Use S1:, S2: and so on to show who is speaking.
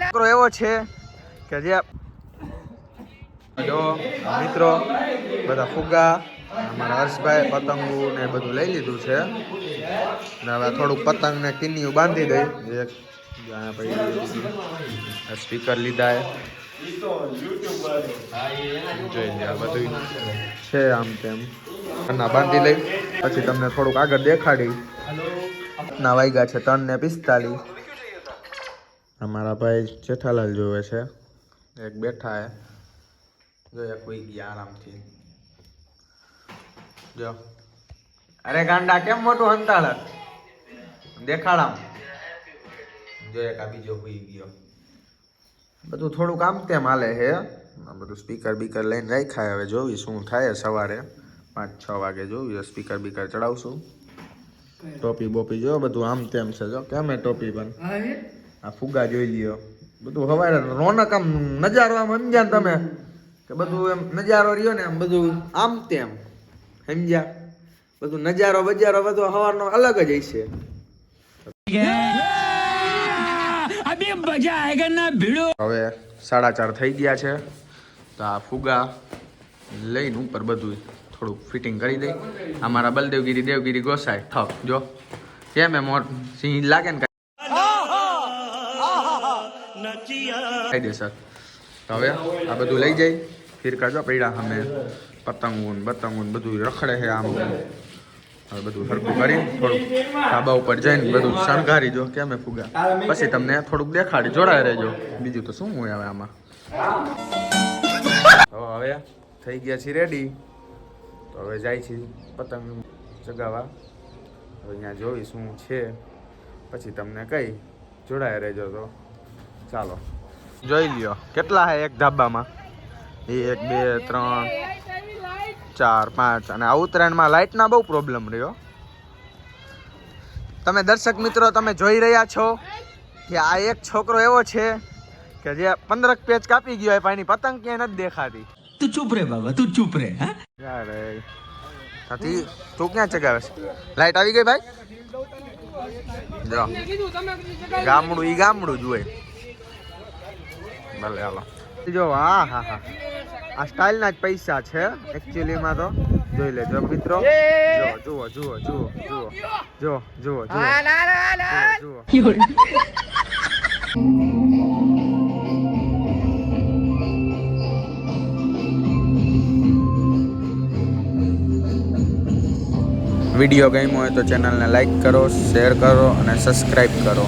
S1: છોકરો એવો છે કે જે જો મિત્રો બધા ફુગ્ગા અમારા હર્ષભાઈ પતંગો ને બધું લઈ લીધું છે ને હવે થોડુંક પતંગ ને કિન્નીયું બાંધી દઈ એક સ્પીકર લીધા જોઈ લે બધું છે આમ તેમ ના બાંધી લઈ પછી તમને થોડુંક આગળ દેખાડી ના વાગ્યા છે 3:45 અમારા ભાઈ જેઠાલાલ જોવે છે એક બેઠા હે જોયા કોઈ ગયા આરામથી જો અરે ગાંડા કેમ મોટું હંતાળ દેખાડામ જો એક આ બીજો કોઈ ગયો બધું થોડુંક આમ તેમ હાલે હે બધું સ્પીકર બીકર લઈને રાખ્યા હવે જોવી શું થાય સવારે 5-6 વાગે જોવી સ્પીકર બીકર ચડાવશું ટોપી બોપી જો બધું આમ તેમ છે જો કેમ ટોપી પણ આ ફુગ્ગા જોઈ લ્યો બધું હવારે રોનક આમ નજારો આમ સમજ્યા તમે કે બધું એમ નજારો રહ્યો ને આમ બધું આમ તેમ સમજ્યા બધું નજારો બજારો બધું હવારનો અલગ જ હશે હવે 4:30 થઈ ગયા છે તો આ ફુગ્ગા લઈને ઉપર બધું થોડુંક ફિટિંગ કરી દઈ અમારા બલદેવગીરી દેવગીરી ગોસાઈ થક જો કેમ એ મોટ સિંહ લાગે ને કહી દે સર તો હવે આ બધું લઈ જાય ફિરકા જો પડ્યા અમે પતંગું બધું રખડે છે આમ હવે બધું સરખું કરી થોડુંક ધાબા ઉપર જઈને બધું શણગારી જો કેમ ફુગા પછી તમને થોડુંક દેખાડી જોડાય રહેજો બીજું તો શું હોય હવે આમાં હવે થઈ ગયા છીએ રેડી તો હવે જાય છે પતંગ ચગાવવા હવે અહીંયા જોઈ શું છે પછી તમને કઈ જોડાય રહેજો તો ચાલો જોઈ લ્યો કેટલા હે એક ધાબામાં 1 2 3 4 5 અને આ ઉત્તરાયણમાં લાઇટના બહુ પ્રોબ્લેમ રહ્યો તમે દર્શક મિત્રો તમે જોઈ રહ્યા છો કે આ એક છોકરો એવો છે કે જે 15 પેચ કાપી ગયો હોય પણ એની પતંગ ક્યાંય નથી દેખાતી
S2: તું ચૂપ રે બાબા તું ચૂપ રે હા
S1: યાર સાથી તું ક્યાં ચગાવે છે લાઈટ આવી ગઈ ભાઈ જો ગામડું જ હોય ભલે હાલો જો હા આ સ્ટાઇલના જ પૈસા છે એકચ્યુઅલીમાં તો જોઈ લેજો મિત્રો જુઓ વિડીયો ગમ્યો હોય તો ચેનલને લાઈક કરો શેર કરો અને સબસ્ક્રાઈબ કરો